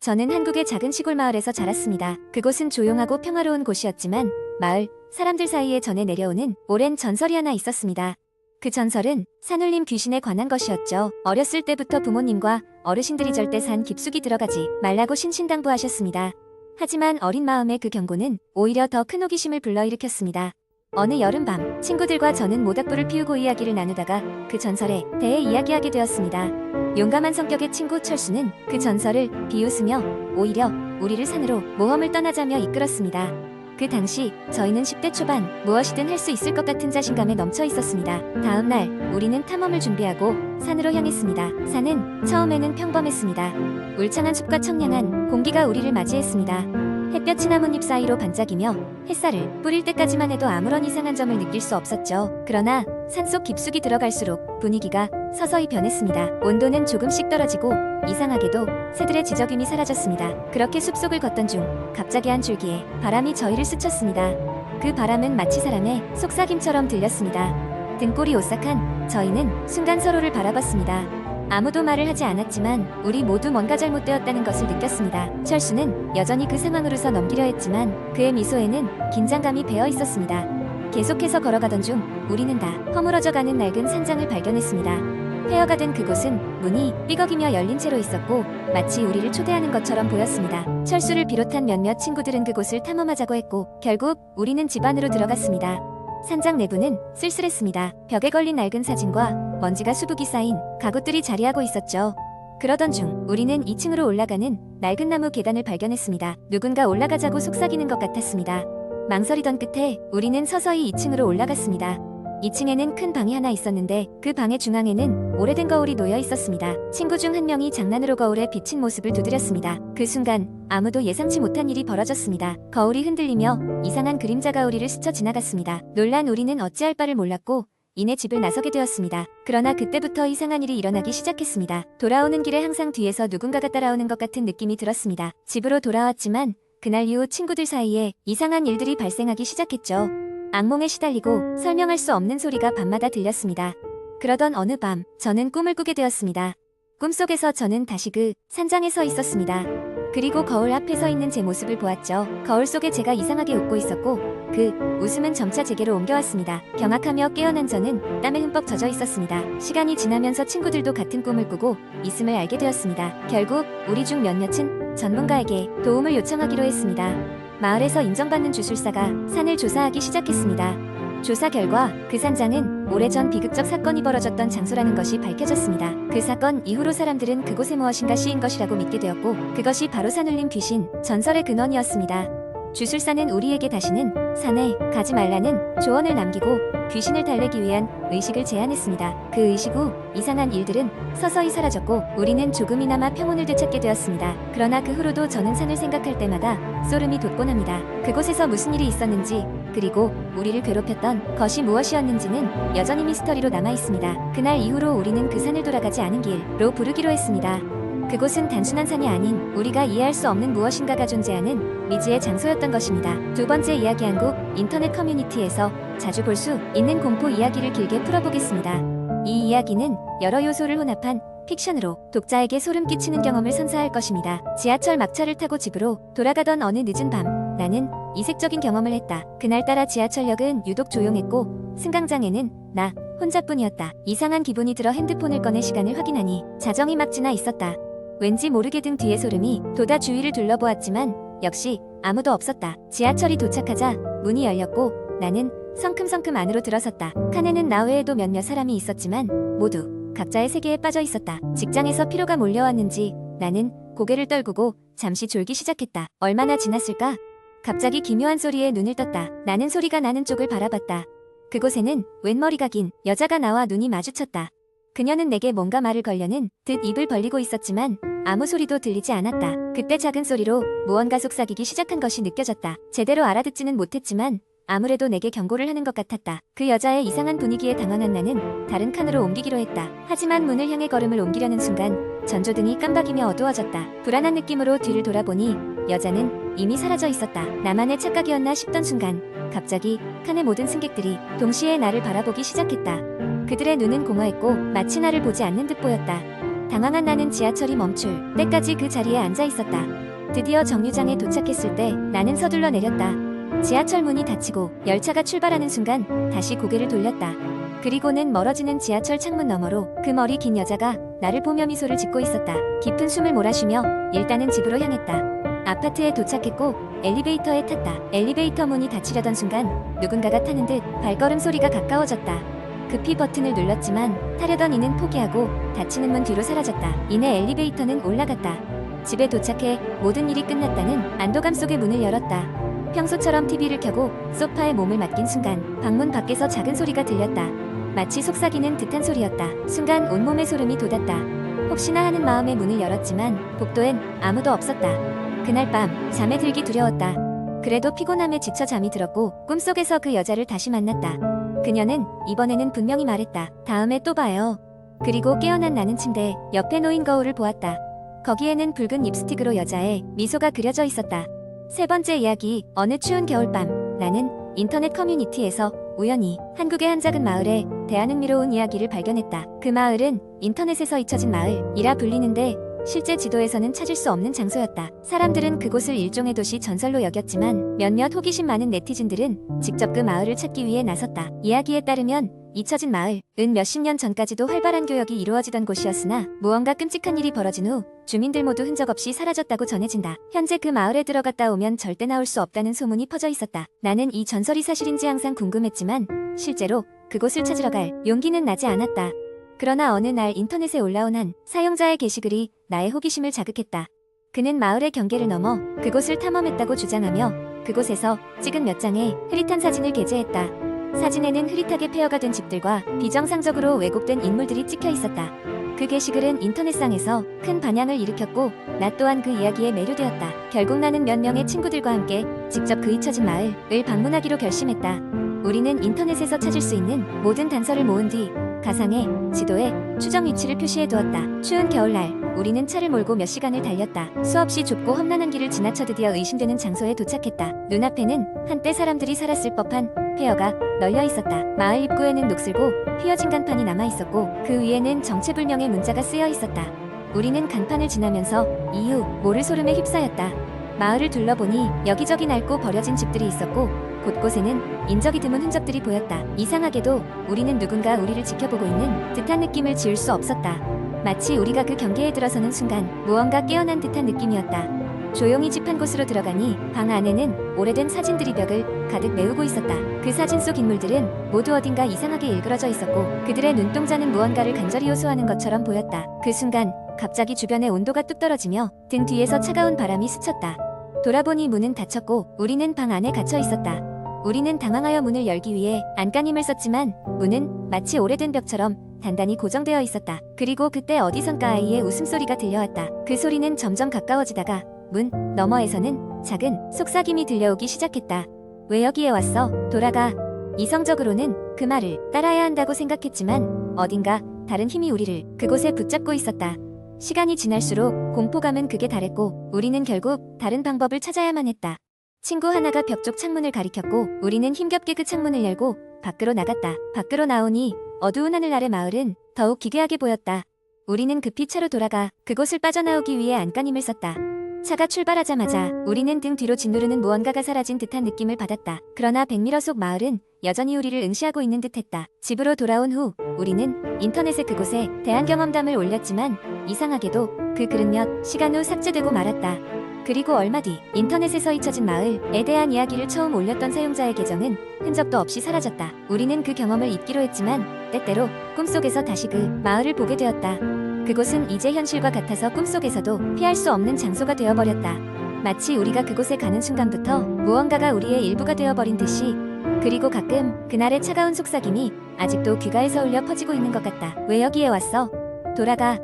저는 한국의 작은 시골 마을에서 자랐습니다. 그곳은 조용하고 평화로운 곳이었지만 마을 사람들 사이에 전해 내려오는 오랜 전설이 하나 있었습니다. 그 전설은 산울림 귀신에 관한 것이었죠. 어렸을 때부터 부모님과 어르신들이 절대 산 깊숙이 들어가지 말라고 신신당부하셨습니다. 하지만 어린 마음의 그 경고는 오히려 더 큰 호기심을 불러일으켰습니다. 어느 여름밤 친구들과 저는 모닥불을 피우고 이야기를 나누다가 그 전설에 대해 이야기하게 되었습니다. 용감한 성격의 친구 철수는 그 전설을 비웃으며 오히려 우리를 산으로 모험을 떠나자며 이끌었습니다. 그 당시 저희는 10대 초반 무엇이든 할 수 있을 것 같은 자신감에 넘쳐 있었습니다. 다음 날 우리는 탐험을 준비하고 산으로 향했습니다. 산은 처음에는 평범했습니다. 울창한 숲과 청량한 공기가 우리를 맞이했습니다. 햇볕이 나뭇잎 사이로 반짝이며 햇살을 뿌릴 때까지만 해도 아무런 이상한 점을 느낄 수 없었죠. 그러나 산속 깊숙이 들어갈수록 분위기가 서서히 변했습니다. 온도는 조금씩 떨어지고 이상하게도 새들의 지저귀이 사라졌습니다. 그렇게 숲속을 걷던 중 갑자기 한 줄기에 바람이 저희를 스쳤습니다. 그 바람은 마치 사람의 속삭임처럼 들렸습니다. 등골이 오싹한 저희는 순간 서로를 바라봤습니다. 아무도 말을 하지 않았지만 우리 모두 뭔가 잘못되었다는 것을 느꼈습니다. 철수는 여전히 그 상황으로서 넘기려 했지만 그의 미소에는 긴장감이 배어 있었습니다. 계속해서 걸어가던 중 우리는 다 허물어져가는 낡은 산장을 발견했습니다. 폐허가 된 그곳은 문이 삐걱이며 열린 채로 있었고 마치 우리를 초대하는 것처럼 보였습니다. 철수를 비롯한 몇몇 친구들은 그곳을 탐험하자고 했고 결국 우리는 집 안으로 들어갔습니다. 산장 내부는 쓸쓸했습니다. 벽에 걸린 낡은 사진과 먼지가 수북이 쌓인 가굿들이 자리하고 있었죠. 그러던 중 우리는 2층으로 올라가는 낡은 나무 계단을 발견했습니다. 누군가 올라가자고 속삭이는 것 같았습니다. 망설이던 끝에 우리는 서서히 2층으로 올라갔습니다. 2층에는 큰 방이 하나 있었는데 그 방의 중앙에는 오래된 거울이 놓여 있었습니다. 친구 중 한 명이 장난으로 거울에 비친 모습을 두드렸습니다. 그 순간 아무도 예상치 못한 일이 벌어졌습니다. 거울이 흔들리며 이상한 그림자가 우리를 스쳐 지나갔습니다. 놀란 우리는 어찌할 바를 몰랐고 이내 집을 나서게 되었습니다. 그러나 그때부터 이상한 일이 일어나기 시작했습니다. 돌아오는 길에 항상 뒤에서 누군가가 따라오는 것 같은 느낌이 들었습니다. 집으로 돌아왔지만 그날 이후 친구들 사이에 이상한 일들이 발생하기 시작했죠. 악몽에 시달리고 설명할 수 없는 소리가 밤마다 들렸습니다. 그러던 어느 밤 저는 꿈을 꾸게 되었습니다. 꿈속에서 저는 다시 그 산장에 서 있었습니다. 그리고 거울 앞에 서 있는 제 모습을 보았죠. 거울 속에 제가 이상하게 웃고 있었고 그 웃음은 점차 제게로 옮겨왔습니다. 경악하며 깨어난 저는 땀에 흠뻑 젖어 있었습니다. 시간이 지나면서 친구들도 같은 꿈을 꾸고 있음을 알게 되었습니다. 결국 우리 중 몇몇은 전문가에게 도움을 요청하기로 했습니다. 마을에서 인정받는 주술사가 산을 조사하기 시작했습니다. 조사 결과 그 산장은 오래전 비극적 사건이 벌어졌던 장소라는 것이 밝혀졌습니다. 그 사건 이후로 사람들은 그곳에 무엇인가 씌인 것이라고 믿게 되었고 그것이 바로 산울림 귀신 전설의 근원이었습니다. 주술사는 우리에게 다시는 산에 가지 말라는 조언을 남기고 귀신을 달래기 위한 의식을 제안했습니다. 그 의식 후 이상한 일들은 서서히 사라졌고 우리는 조금이나마 평온을 되찾게 되었습니다. 그러나 그 후로도 저는 산을 생각할 때마다 소름이 돋곤 합니다. 그곳에서 무슨 일이 있었는지 그리고 우리를 괴롭혔던 것이 무엇이었는지는 여전히 미스터리로 남아있습니다. 그날 이후로 우리는 그 산을 돌아가지 않은 길로 부르기로 했습니다. 그곳은 단순한 산이 아닌 우리가 이해할 수 없는 무엇인가가 존재하는 미지의 장소였던 것입니다. 두 번째 이야기 한국 인터넷 커뮤니티에서 자주 볼 수 있는 공포 이야기를 길게 풀어보겠습니다. 이 이야기는 여러 요소를 혼합한 픽션으로 독자에게 소름 끼치는 경험을 선사할 것입니다. 지하철 막차를 타고 집으로 돌아가던 어느 늦은 밤 나는 이색적인 경험을 했다. 그날따라 지하철역은 유독 조용했고 승강장에는 나 혼자뿐이었다. 이상한 기분이 들어 핸드폰을 꺼내 시간을 확인하니 자정이 막 지나 있었다. 왠지 모르게 등 뒤에 소름이 돋아 주위를 둘러보았지만 역시 아무도 없었다. 지하철이 도착하자 문이 열렸고 나는 성큼성큼 안으로 들어섰다. 칸에는 나 외에도 몇몇 사람이 있었지만 모두 각자의 세계에 빠져 있었다. 직장에서 피로가 몰려왔는지 나는 고개를 떨구고 잠시 졸기 시작했다. 얼마나 지났을까? 갑자기 기묘한 소리에 눈을 떴다. 나는 소리가 나는 쪽을 바라봤다. 그곳에는 웬 머리가 긴 여자가 나와 눈이 마주쳤다. 그녀는 내게 뭔가 말을 걸려는 듯 입을 벌리고 있었지만 아무 소리도 들리지 않았다. 그때 작은 소리로 무언가 속삭이기 시작한 것이 느껴졌다. 제대로 알아듣지는 못했지만 아무래도 내게 경고를 하는 것 같았다. 그 여자의 이상한 분위기에 당황한 나는 다른 칸으로 옮기기로 했다. 하지만 문을 향해 걸음을 옮기려는 순간 전조등이 깜박이며 어두워졌다. 불안한 느낌으로 뒤를 돌아보니 여자는 이미 사라져 있었다. 나만의 착각이었나 싶던 순간 갑자기 칸의 모든 승객들이 동시에 나를 바라보기 시작했다. 그들의 눈은 공허했고 마치 나를 보지 않는 듯 보였다. 당황한 나는 지하철이 멈출 때까지 그 자리에 앉아 있었다. 드디어 정류장에 도착했을 때 나는 서둘러 내렸다. 지하철 문이 닫히고 열차가 출발하는 순간 다시 고개를 돌렸다. 그리고는 멀어지는 지하철 창문 너머로 그 머리 긴 여자가 나를 보며 미소를 짓고 있었다. 깊은 숨을 몰아쉬며 일단은 집으로 향했다. 아파트에 도착했고 엘리베이터에 탔다. 엘리베이터 문이 닫히려던 순간 누군가가 타는 듯 발걸음 소리가 가까워졌다. 급히 버튼을 눌렀지만 타려던 이는 포기하고 닫히는 문 뒤로 사라졌다. 이내 엘리베이터는 올라갔다. 집에 도착해 모든 일이 끝났다는 안도감 속에 문을 열었다. 평소처럼 TV를 켜고 소파에 몸을 맡긴 순간 방문 밖에서 작은 소리가 들렸다. 마치 속삭이는 듯한 소리였다. 순간 온몸에 소름이 돋았다. 혹시나 하는 마음에 문을 열었지만 복도엔 아무도 없었다. 그날 밤 잠에 들기 두려웠다. 그래도 피곤함에 지쳐 잠이 들었고 꿈속에서 그 여자를 다시 만났다. 그녀는 이번에는 분명히 말했다. 다음에 또 봐요. 그리고 깨어난 나는 침대 옆에 놓인 거울을 보았다. 거기에는 붉은 립스틱으로 여자의 미소가 그려져 있었다. 세 번째 이야기. 어느 추운 겨울밤 나는 인터넷 커뮤니티에서 우연히 한국의 한 작은 마을에 대한흥미로운 이야기를 발견했다. 그 마을은 인터넷에서 잊혀진 마을이라 불리는데 실제 지도에서는 찾을 수 없는 장소였다. 사람들은 그곳을 일종의 도시 전설로 여겼지만 몇몇 호기심 많은 네티즌들은 직접 그 마을을 찾기 위해 나섰다. 이야기에 따르면 잊혀진 마을은 몇십 년 전까지도 활발한 교역이 이루어지던 곳이었으나 무언가 끔찍한 일이 벌어진 후 주민들 모두 흔적 없이 사라졌다고 전해진다. 현재 그 마을에 들어갔다 오면 절대 나올 수 없다는 소문이 퍼져 있었다. 나는 이 전설이 사실인지 항상 궁금했지만 실제로 그곳을 찾으러 갈 용기는 나지 않았다. 그러나 어느 날 인터넷에 올라온 한 사용자의 게시글이 나의 호기심을 자극했다. 그는 마을의 경계를 넘어 그곳을 탐험했다고 주장하며 그곳에서 찍은 몇 장의 흐릿한 사진을 게재했다. 사진에는 흐릿하게 폐허가 된 집들과 비정상적으로 왜곡된 인물들이 찍혀 있었다. 그 게시글은 인터넷상에서 큰 반향을 일으켰고 나 또한 그 이야기에 매료되었다. 결국 나는 몇 명의 친구들과 함께 직접 그 잊혀진 마을을 방문하기로 결심했다. 우리는 인터넷에서 찾을 수 있는 모든 단서를 모은 뒤 가상의 지도에 추정 위치를 표시해 두었다. 추운 겨울날 우리는 차를 몰고 몇 시간을 달렸다. 수없이 좁고 험난한 길을 지나쳐 드디어 의심되는 장소에 도착했다. 눈앞에는 한때 사람들이 살았을 법한 폐허가 널려 있었다. 마을 입구에는 녹슬고 휘어진 간판이 남아 있었고 그 위에는 정체불명의 문자가 쓰여 있었다. 우리는 간판을 지나면서 이유 모를 소름에 휩싸였다. 마을을 둘러보니 여기저기 낡고 버려진 집들이 있었고 곳곳에는 인적이 드문 흔적들이 보였다. 이상하게도 우리는 누군가 우리를 지켜보고 있는 듯한 느낌을 지울 수 없었다. 마치 우리가 그 경계에 들어서는 순간 무언가 깨어난 듯한 느낌이었다. 조용히 집 한 곳으로 들어가니 방 안에는 오래된 사진들이 벽을 가득 메우고 있었다. 그 사진 속 인물들은 모두 어딘가 이상하게 일그러져 있었고 그들의 눈동자는 무언가를 간절히 호소하는 것처럼 보였다. 그 순간 갑자기 주변의 온도가 뚝 떨어지며 등 뒤에서 차가운 바람이 스쳤다. 돌아보니 문은 닫혔고 우리는 방 안에 갇혀 있었다. 우리는 당황하여 문을 열기 위해 안간힘을 썼지만 문은 마치 오래된 벽처럼 단단히 고정되어 있었다. 그리고 그때 어디선가 아이의 웃음소리가 들려왔다. 그 소리는 점점 가까워지다가 문 너머에서는 작은 속삭임이 들려오기 시작했다. 왜 여기에 왔어? 돌아가. 이성적으로는 그 말을 따라야 한다고 생각했지만 어딘가 다른 힘이 우리를 그곳에 붙잡고 있었다. 시간이 지날수록 공포감은 극에 달했고 우리는 결국 다른 방법을 찾아야만 했다. 친구 하나가 벽 쪽 창문을 가리켰고 우리는 힘겹게 그 창문을 열고 밖으로 나갔다. 밖으로 나오니 어두운 하늘 아래 마을은 더욱 기괴하게 보였다. 우리는 급히 차로 돌아가 그곳을 빠져나오기 위해 안간힘을 썼다. 차가 출발하자마자 우리는 등 뒤로 짓누르는 무언가가 사라진 듯한 느낌을 받았다. 그러나 백미러 속 마을은 여전히 우리를 응시하고 있는 듯했다. 집으로 돌아온 후 우리는 인터넷에 그곳에 대한 경험담을 올렸지만 이상하게도 그 글은 몇 시간 후 삭제되고 말았다. 그리고 얼마 뒤 인터넷에서 잊혀진 마을에 대한 이야기를 처음 올렸던 사용자의 계정은 흔적도 없이 사라졌다. 우리는 그 경험을 잊기로 했지만 때때로 꿈속에서 다시 그 마을을 보게 되었다. 그곳은 이제 현실과 같아서 꿈속에서도 피할 수 없는 장소가 되어버렸다. 마치 우리가 그곳에 가는 순간부터 무언가가 우리의 일부가 되어버린 듯이. 그리고 가끔 그날의 차가운 속삭임이 아직도 귀가에서 울려 퍼지고 있는 것 같다. 왜 여기에 왔어? 돌아가.